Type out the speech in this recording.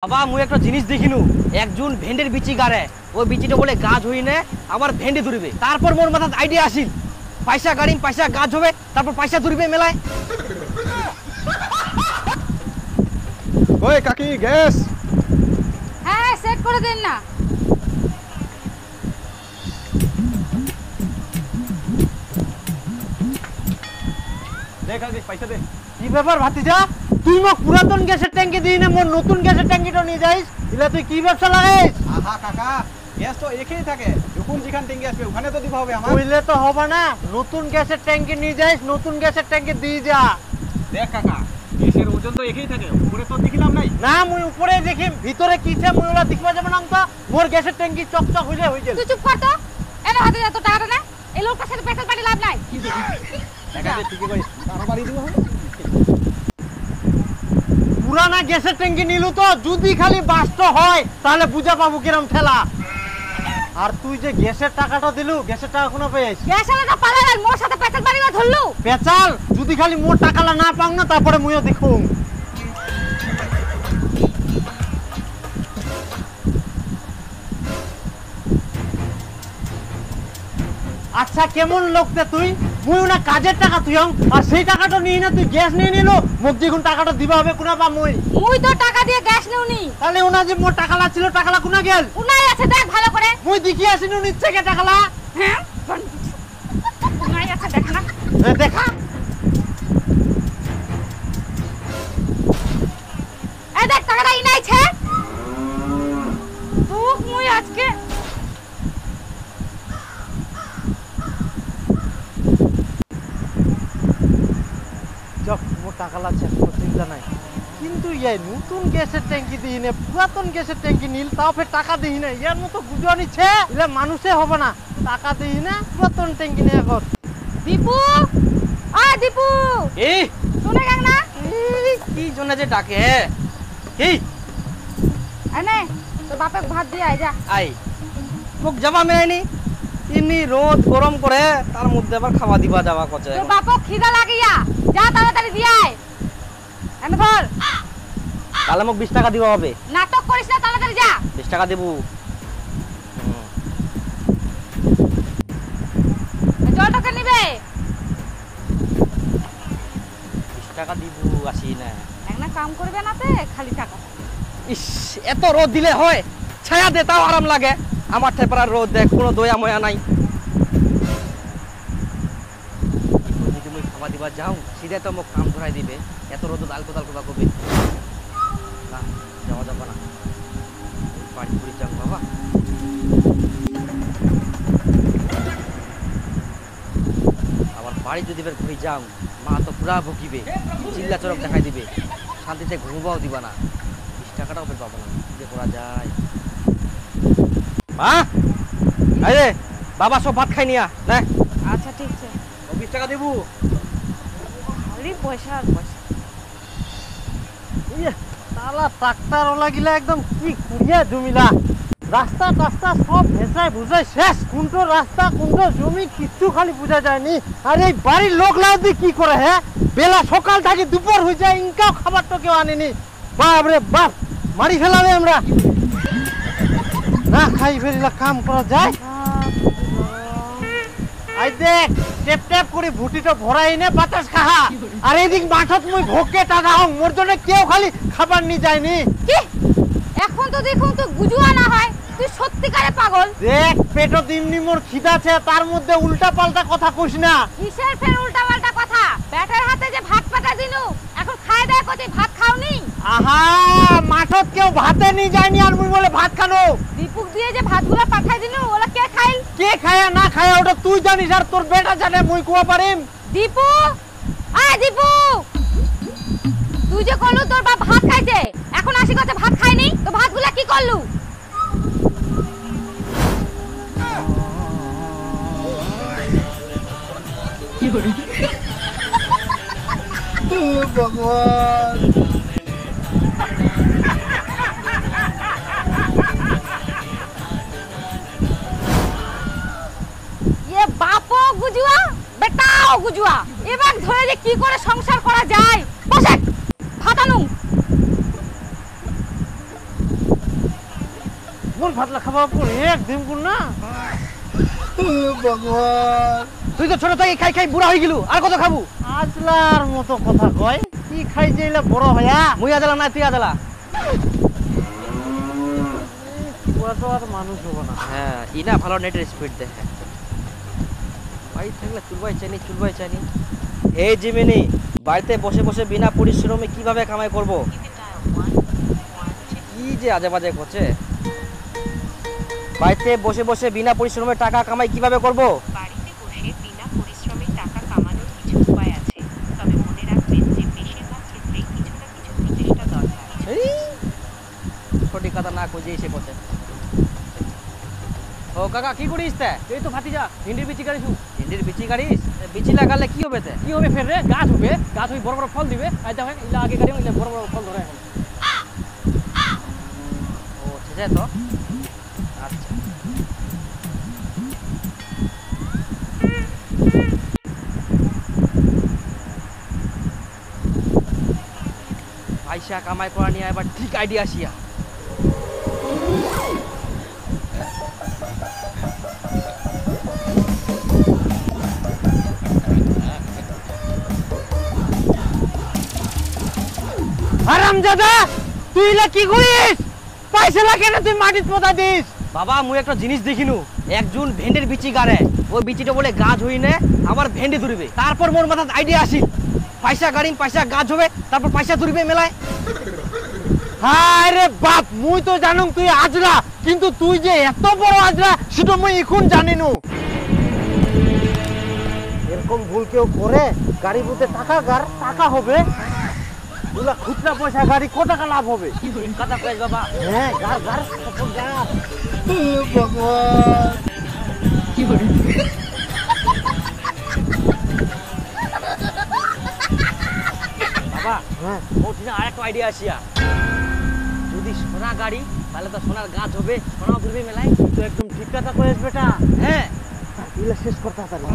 বাবা মুই একটা জিনিস দেখিনু একজন ভেন্ডের বিচি গাড়ে ওই বিচিটা বলে গাছ হইনে আবার ভেন্ডে ধরিবে তারপর মোর মাথায় আইডিয়া আসিল পয়সা গাড়িম পয়সা গাছ হবে তারপর পয়সা ধরিবে মেলায়। ওই কাকি গ্যাস হ্যাঁ সেট করে দেন না। দেখ আগে পয়সা দে। কি ব্যাপার ভাতিজা, তুই মোক পুরাতন গ্যাসের ট্যাঙ্কি দিই না মোর নতুন গ্যাসের ট্যাঙ্কিটা নিয়ে যাইস, ইলা তুই কি ব্যবসা লাগাইস? আহা কাকা গ্যাস তো একই থাকে, যখন যেখান ট্যাঙ্কি আসবে ওখানে তো দিবা হবে আমার। কইলে তো হবে না, নতুন গ্যাসের ট্যাঙ্কি নিয়ে যাইস, নতুন গ্যাসের ট্যাঙ্কি দিয়ে যা। দেখ কাকা গ্যাসের ওজন তো একই থাকে, উপরে তো দেখিলাম নাই। না মুই উপরে দেখিম, ভিতরে কিছে মুই ওলা দেখবা যাব না তো। মোর গ্যাসের ট্যাঙ্কি চকচক হইলে হই গেল। তুই চুপ কর তো, এনে হাতে যা তো টাকাটা না, এই লোকটার সাথে পেছাল পাটি লাভ নাই। টাকা দে ঠিকই কইস, তার বাড়ি দিব হবে। পুরানা গ্যাসের ট্যাঙ্কি নিলু তো, যদি খালি বাস্ট হয় তাহলে বুঝা পাবো কিরম ঠেলা। আর তুই যে গ্যাসের টাকাটা দিলু, গ্যাসের টাকা কোনো পেয়েছ? গ্যাসের পালাল মোর সাথে পেছাল পাটি না ধরলু। পেছাল যদি খালি মোর টাকাটা না পাও না তারপরে মুইও দেখুম। আচ্ছা কেমন লোকতে তুই, মুই না কাজের টাকা তুই আর সেই টাকাটা নিয়ে না তুই গ্যাস নিয়ে নিলো, মোক যেগুন টাকাটা দিবা হবে কোনা পা মুই। মুই তো টাকা দিয়ে গ্যাস নেউনি। তাহলে ওনা যে মোর টাকালা ছিল টাকালা কোনা গেল? উনাই আছে দেখ ভালো করে। মুই দেখি আসিনু নিচ্ছে কে টাকালা। হ্যাঁ উনাই আছে দেখ না। দেখা এই দেখ টাকাটা ইনাইছে। তুই মুই আজকে মোর টাকালা চেক চিন্তা নাই, কিন্তু ইয়াই নতুন গ্যাসের ট্যাঙ্কি দিই না, পুরাতন গ্যাসের ট্যাঙ্কি নীল তাও ফের টাকা দিই না, ইয়ার মতো গুজো নিচ্ছে এলে মানুষে হবে না। টাকা দিই না পুরাতন ট্যাঙ্কি নিয়ে এখন। দীপু দীপু এই শুনে গেল না কি জন্য যে ডাকে এই এনে তোর বাপে ভাত দিয়ে আয় যা। আই মোক যাবা মেলাইনি ইনি রোদ গরম করে তার মধ্যে আবার খাওয়া দিবা যাওয়া করছে। তোর বাপক খিদা লাগিয়া যা তাড়াতাড়ি দিয়ে আয়। এনে ধর তাহলে মোক 20 টাকা দিবা হবে। নাটক করিস না, তাড়াতাড়ি যা। 20 টাকা দেবো। জলটাকে নিবে 20 টাকা দিব আসি না। একটা কাম করবে না তে খালি টাকা। ইস এত রোদ দিলে হয়, ছায়া দে তাও আরাম লাগে। আমার ঠেপরার রোদ দেখ কোনো দয়া ময়া নাই। যদি মুই খাওয়া দিবা যাও সিধে তো মোক কাম ধরাই দিবে, এত রোদ দাল কোদাল কোদা করবে না, যাওয়া যাবে না। বাড়ি ঘুরে যাও বাবা। আবার বাড়ি যদি বের ঘুরে যাও মা তো পুরা ভুকিবে, চিল্লা চরক দেখাই দিবে, শান্তিতে ঘুমবাও দিবা না। 20 টাকাটাও বের পাবো না, যে করা যায়। মা আরে বাবা সব ভাত খাই নিয়া না। আচ্ছা ঠিক আছে, 20 টাকা দেবো। খালি পয়সা আর পয়সা। তালা ট্রাক্টর ওলা গিলা একদম কি কুড়িয়া জমিলা, রাস্তা টাস্তা সব ভেসায় বুঝায় শেষ, কোনটো রাস্তা কোনটো জমি কিচ্ছু খালি বোঝা যায়নি। আর এই বাড়ির লোক লাউদি কি করে, হ্যাঁ বেলা সকাল থেকে দুপুর হয়ে যায় ইনকাও খাবার তো কেউ আনেনি। বাপ রে বাপ মারি ফেলাবে আমরা, না খাই ফেলিলা কাম করা যায়। আই দেখ টেপ টেপ করে ভুটিটা ভরাই নে বাতাস খাহা, আর এদিক মাঠত মুই ভোকে টাকা হং, মোর জন্য কেউ খালি খাবার নিয়ে যায়নি। কি এখন তো দেখুন তো গুজুয়া না হয়, তুই সত্যিকারে পাগল। দেখ পেটো দিমনি মোর খিদাছে, তার মধ্যে উল্টা পাল্টা কথা কইস না। কিসের ফের উল্টা পাল্টা কথা? ব্যাটার হাতে যে ভাত পাটা দিনু, এখন খায় দেয় কতি ভাত খাওনি? আহা মাঠত কেউ ভাতে নিয়ে যায়নি আর মুই বলে ভাত খানো। দীপুক দিয়ে যে ভাতগুলো পাঠাই দিনু ওলা কে খাইল? কে খায়া না খায়া ওটা তুই জানিস আর তোর বেটা জানে, মুই কুয়া পারিম? দীপু দীপু তুই যে কলু তোর বাপ ভাত খাইছে, এখন আসি কথা ভাত খাইনি, তো ভাতগুলা কি করলু? কি করি ও ভগবান। এ বাপও গুজুয়া বেটাও গুজুয়া, এবার ধরে যে কি করে সংসার করা যায়। বসে ভাত আনু। কোন ফাতলা খাবার পর এক দিন কোন না ভগবান তুই তো ছোট থেকে খাই খাই বুড়া হয়ে গেলু আর কত খাবো? আজলার মতো কথা কয় কি খাই যাইলা বড় হয়া মুই আদালা না তুই আদালা। পুরা তো আর মানুষ হবো না। হ্যাঁ ইনা ভালো নেটের স্পিড দেখে বাড়ি থাকলে চুলবাই চাইনি। এই জিমিনি বাড়িতে বসে বসে বিনা পরিশ্রমে কিভাবে কামাই করব? কি যে আজে বাজে করছে। বাড়িতে বসে বসে বিনা পরিশ্রমে টাকা কামাই কিভাবে করব? বাড়িতে বসে বিনা পরিশ্রমে টাকা কামানোর কিছু উপায় আছে, তবে মনে রাখবেন যে বেশিরভাগ ক্ষেত্রেই কিছু না কিছু প্রচেষ্টা দরকার। এই সঠিক কথা না খুঁজে এসে করছে। ও কাকা কি করিস তে? এই তো ভাতিজা ভিন্ডির বিচি গাড়িছু। ভিন্ডির বিচি গাড়িস? বিচি লাগালে কি হবে তে? কি হবে ফের রে? গাছ হবে, গাছ হয়ে বড় বড় ফল দিবে। আর দেখেন ইলা আগে গাড়ি ইলা বড় বড় ফল ধরে এখন। ও ঠিক আছে তো। আচ্ছা পয়সা কামাই করা নিয়ে এবার ঠিক আইডিয়া আসিয়া। হারামজাদা তুই এলা কি করিস? পয়সা লাগে না তুই মাটিত পোতা দিস। বাবা মুই একটা জিনিস দেখিনু, একজন ভেন্ডির বিচি গাড়ে, ওই বিচিটা বলে গাছ হইনে আমার ভেন্ডি ধরবে। তারপর মোর মাথাত আইডিয়া আসিল পয়সা গাড়িম পয়সা গাছ হবে, তারপর পয়সা ধরবে মেলায়। হায় রে বাপ, মুই তো জানুম তুই আজরা, কিন্তু তুই যে এত বড় আজরা সেটা মুই এখন জানিনু। এরকম ভুল কেউ করে? গাড়ি বুঝে টাকা হবে, ওগুলা খুচরা পয়সা গাড়ি কত টাকা লাভ হবে? কথা কয়েস বাবা। হ্যাঁ গাড় গাড় গাড় ভগবান বাবা হ্যাঁ ওর ঠিক আরেকটা আইডিয়া আসিয়া, যদি সোনা গাড়ি তাহলে তো সোনার গাছ হবে, সোনাও ধরবে মেলায়। তুই একদম ঠিক কথা কয়েস বেটা। হ্যাঁ এগুলা শেষ করতে হবে।